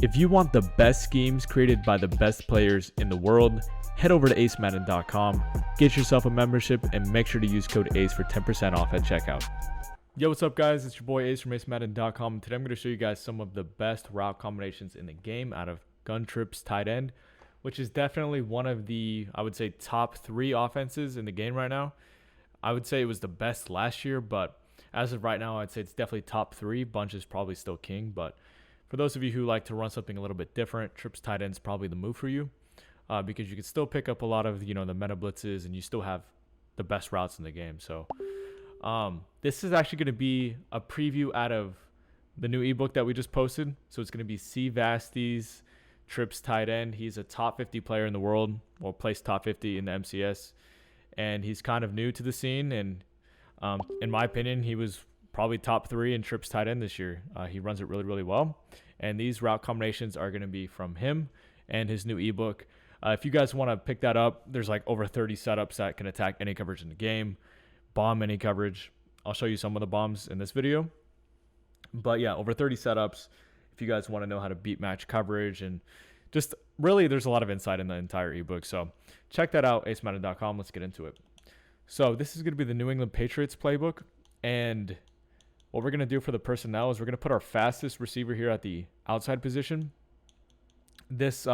If you want the best schemes created by the best players in the world, head over to acemadden.com, get yourself a membership, and make sure to use code ACE for 10% off at checkout. Yo, what's up, guys? It's your boy Ace from acemadden.com. Today I'm going to show you guys some of the best route combinations in the game out of gun trips tight end, which is definitely one of the, I would say, top 3 offenses in the game right now. I would say it was the best last year, but as of right now, I'd say it's definitely top 3. Bunch is probably still king, but for those of you who like to run something a little bit different, trips tight end is probably the move for you, because you can still pick up a lot of, the meta blitzes, and you still have the best routes in the game. So this is actually going to be a preview out of the new ebook that we just posted. So it's going to be C. Vasty's trips tight end. He's a top 50 player in the world, or placed top 50 in the MCS, and he's kind of new to the scene. And in my opinion, he was probably top 3 in trips tight end this year. He runs it really, really well. And these route combinations are going to be from him and his new ebook. If you guys want to pick that up, there's like over 30 setups that can attack any coverage in the game, bomb any coverage. I'll show you some of the bombs in this video. But yeah, over 30 setups if you guys want to know how to beat match coverage. And just really, there's a lot of insight in the entire ebook. So check that out, acemadden.com. Let's get into it. So this is going to be the New England Patriots playbook. And what we're going to do for the personnel is we're going to put our fastest receiver here at the outside position. This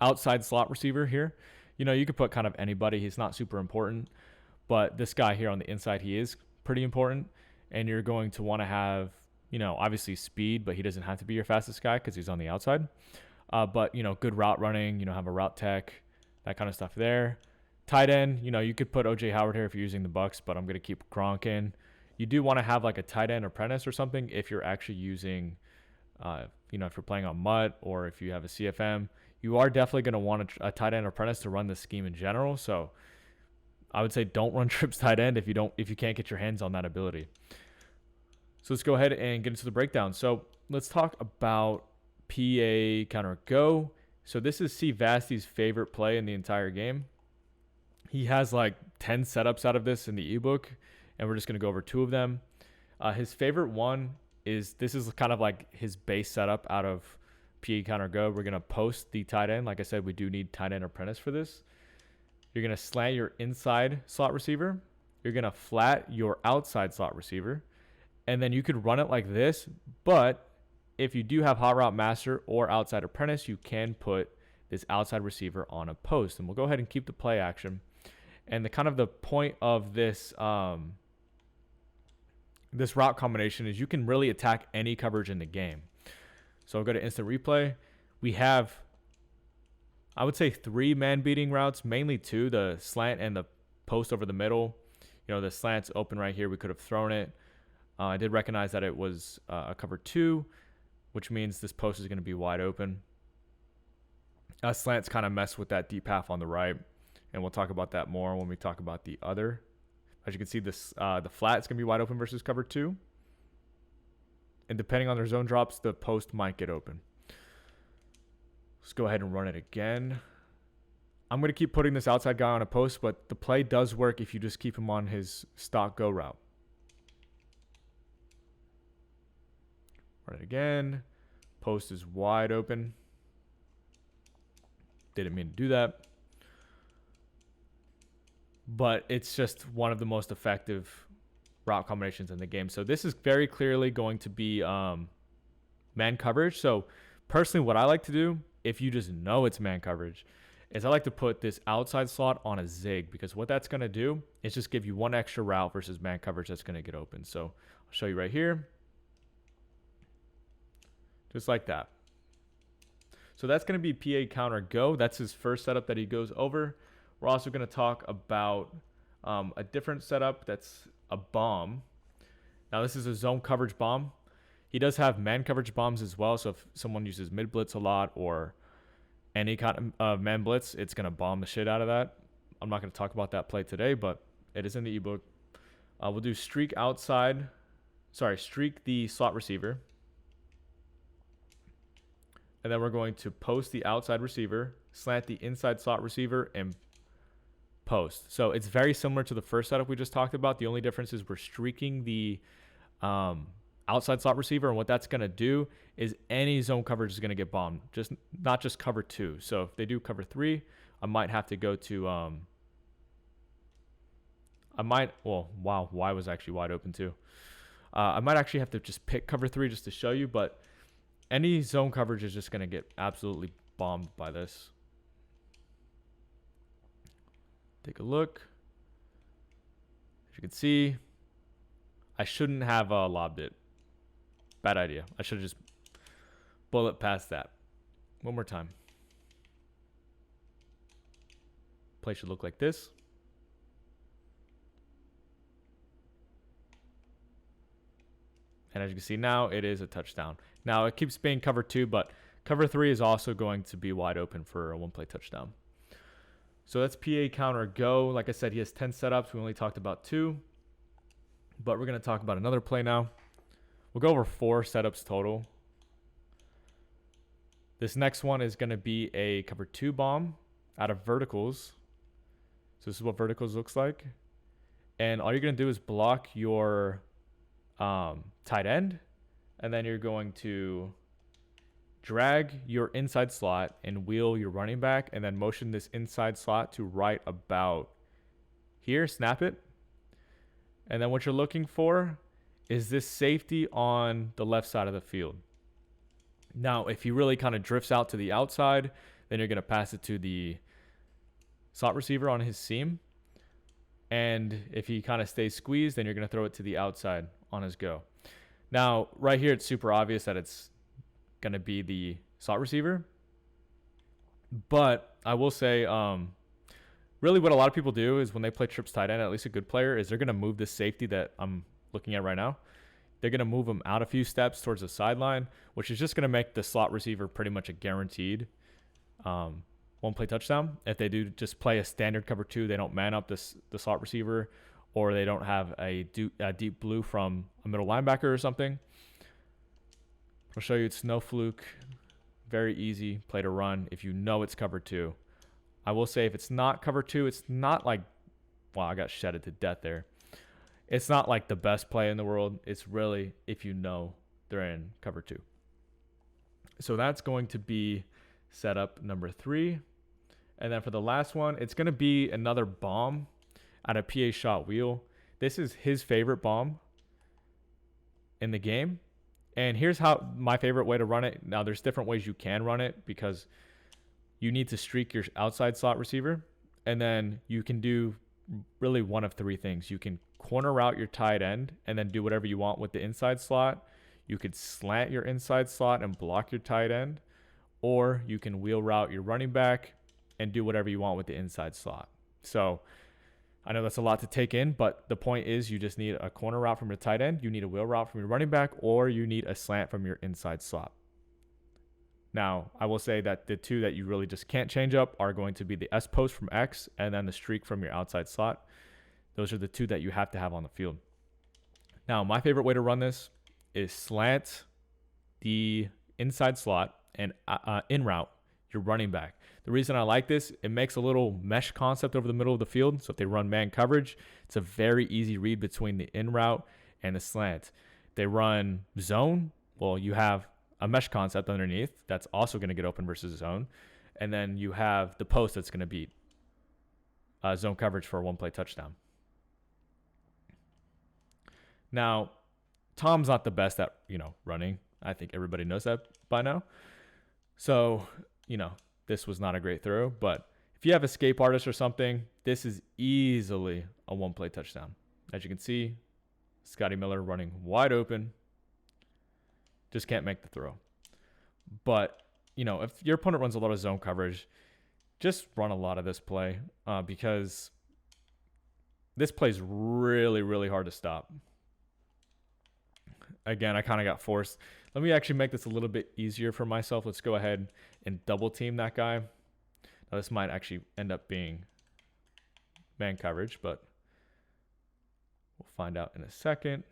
outside slot receiver here, you could put kind of anybody. He's not super important. But this guy here on the inside, he is pretty important. And you're going to want to have, obviously speed, but he doesn't have to be your fastest guy because he's on the outside. But, good route running, have a route tech, that kind of stuff there. Tight end, you could put O.J. Howard here if you're using the Bucks, but I'm going to keep Gronk in. You do want to have like a tight end apprentice or something if you're actually using, if you're playing on MUT or if you have a CFM. You are definitely going to want a tight end apprentice to run the scheme in general. So I would say don't run trips tight end if you can't get your hands on that ability. So let's go ahead and get into the breakdown. So let's talk about PA counter go. So this is C. Vasty's favorite play in the entire game. He has like 10 setups out of this in the ebook, and we're just going to go over 2 of them. His favorite one is, this is kind of like his base setup out of PA counter go. We're going to post the tight end. Like I said, we do need tight end apprentice for this. You're going to slant your inside slot receiver. You're going to flat your outside slot receiver. And then you could run it like this. But if you do have hot route master or outside apprentice, you can put this outside receiver on a post. And we'll go ahead and keep the play action. And the point of this this route combination is you can really attack any coverage in the game. So I'll go to instant replay. We have, I would say, 3 man beating routes, mainly 2, the slant and the post over the middle. The slant's open right here. We could have thrown it. I did recognize that it was a cover 2, which means this post is going to be wide open. Slants kind of mess with that deep half on the right, and we'll talk about that more when we talk about the other. As you can see, this the flat is going to be wide open versus cover 2. And depending on their zone drops, the post might get open. Let's go ahead and run it again. I'm going to keep putting this outside guy on a post, but the play does work if you just keep him on his stock go route. Run it again. Post is wide open. Didn't mean to do that. But it's just one of the most effective route combinations in the game. So this is very clearly going to be man coverage. So personally, what I like to do, if you just know it's man coverage, is I like to put this outside slot on a zig, because what that's going to do is just give you one extra route versus man coverage that's going to get open. So I'll show you right here. Just like that. So that's going to be PA counter go. That's his first setup that he goes over. We're also going to talk about a different setup that's a bomb. Now this is a zone coverage bomb. He does have man coverage bombs as well. So if someone uses mid blitz a lot or any kind of man blitz, it's going to bomb the shit out of that. I'm not going to talk about that play today, but it is in the ebook. We'll do streak the slot receiver. And then we're going to post the outside receiver, slant the inside slot receiver, and post. So it's very similar to the first setup we just talked about. The only difference is we're streaking the outside slot receiver, and what that's going to do is any zone coverage is going to get bombed, just not just cover 2. So if they do cover 3, I might have to go to Y was actually wide open too. I might actually have to just pick cover 3 just to show you, but any zone coverage is just going to get absolutely bombed by this. Take a look. As you can see, I shouldn't have lobbed it. Bad idea. I should have just bullet past that. One more time. Play should look like this. And as you can see now, it is a touchdown. Now it keeps being cover 2, but cover 3 is also going to be wide open for a one-play touchdown. So that's PA counter go. Like I said, he has 10 setups. We only talked about 2. But we're going to talk about another play now. We'll go over 4 setups total. This next one is going to be a cover 2 bomb out of verticals. So this is what verticals looks like. And all you're going to do is block your tight end. And then you're going to drag your inside slot and wheel your running back. And then motion this inside slot to right about here. Snap it. And then what you're looking for is this safety on the left side of the field. Now, if he really kind of drifts out to the outside, then you're going to pass it to the slot receiver on his seam. And if he kind of stays squeezed, then you're going to throw it to the outside on his go. Now, right here, it's super obvious that it's going to be the slot receiver. But I will say, really what a lot of people do is when they play trips tight end, at least a good player, is they're going to move this safety that I'm looking at right now. They're going to move him out a few steps towards the sideline, which is just going to make the slot receiver pretty much a guaranteed one-play touchdown. If they do just play a standard cover 2, they don't man up the slot receiver, or they don't have a deep blue from a middle linebacker or something. I'll show you it's no fluke. Very easy play to run if you know it's cover 2. I will say if it's not cover 2, it's not like, wow, I got shedded to death there. It's not like the best play in the world. It's really if you know they're in cover 2. So that's going to be setup number 3. And then for the last one, it's going to be another bomb at a PA shot wheel. This is his favorite bomb in the game. And here's how my favorite way to run it. Now, there's different ways you can run it because you need to streak your outside slot receiver. And then you can do really one of 3 things. You can corner route your tight end and then do whatever you want with the inside slot. You could slant your inside slot and block your tight end. Or you can wheel route your running back and do whatever you want with the inside slot. So I know that's a lot to take in, but the point is you just need a corner route from your tight end, you need a wheel route from your running back, or you need a slant from your inside slot. Now, I will say that the 2 that you really just can't change up are going to be the S post from X and then the streak from your outside slot. Those are the 2 that you have to have on the field. Now, my favorite way to run this is slant the inside slot and in route your running back. The reason I like this, it makes a little mesh concept over the middle of the field. So if they run man coverage, it's a very easy read between the in route and the slant. If they run zone, well, you have a mesh concept underneath that's also going to get open versus zone. And then you have the post that's going to beat zone coverage for a one-play touchdown. Now, Tom's not the best at, running. I think everybody knows that by now. So, this was not a great throw, but if you have escape artist or something, this is easily a one-play touchdown. As you can see, Scotty Miller running wide open. Just can't make the throw. But, if your opponent runs a lot of zone coverage, just run a lot of this play because this play is really, really hard to stop. Again, I kind of got forced. Let me actually make this a little bit easier for myself. Let's go ahead and double team that guy. Now, this might actually end up being man coverage, but we'll find out in a second.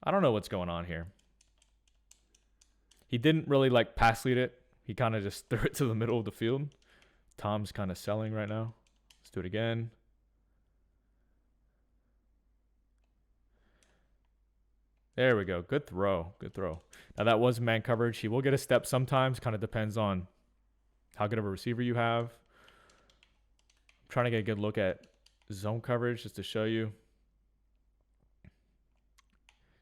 I don't know what's going on here. He didn't really pass lead it. He kind of just threw it to the middle of the field. Tom's kind of selling right now. Let's do it again. There we go. Good throw. Good throw. Now that was man coverage. He will get a step sometimes. Kind of depends on how good of a receiver you have. I'm trying to get a good look at zone coverage just to show you.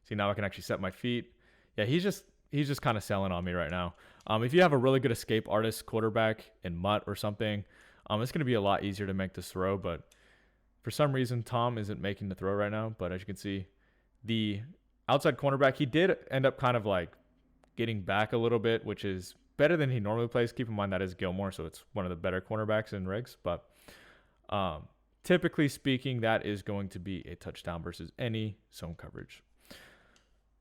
See, now I can actually set my feet. Yeah, he's just kind of selling on me right now. If you have a really good escape artist quarterback in Mutt or something, it's going to be a lot easier to make this throw. But for some reason, Tom isn't making the throw right now. But as you can see, the outside cornerback, he did end up kind of like getting back a little bit, which is better than he normally plays. Keep in mind that is Gilmore, so it's one of the better cornerbacks in rigs. But typically speaking, that is going to be a touchdown versus any zone coverage.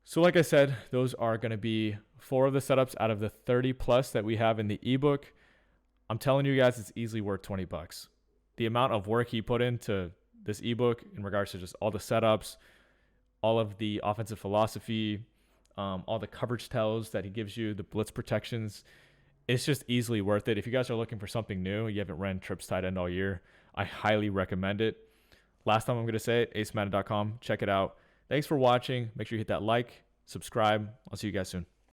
So like I said, those are going to be 4 of the setups out of the 30 plus that we have in the ebook. I'm telling you guys, it's easily worth $20. The amount of work he put into this ebook in regards to just all the setups, all of the offensive philosophy, all the coverage tells that he gives you, the blitz protections, it's just easily worth it. If you guys are looking for something new, you haven't ran trips tight end all year, I highly recommend it. Last time I'm going to say it, acemadden.com. Check it out. Thanks for watching. Make sure you hit that like, subscribe. I'll see you guys soon.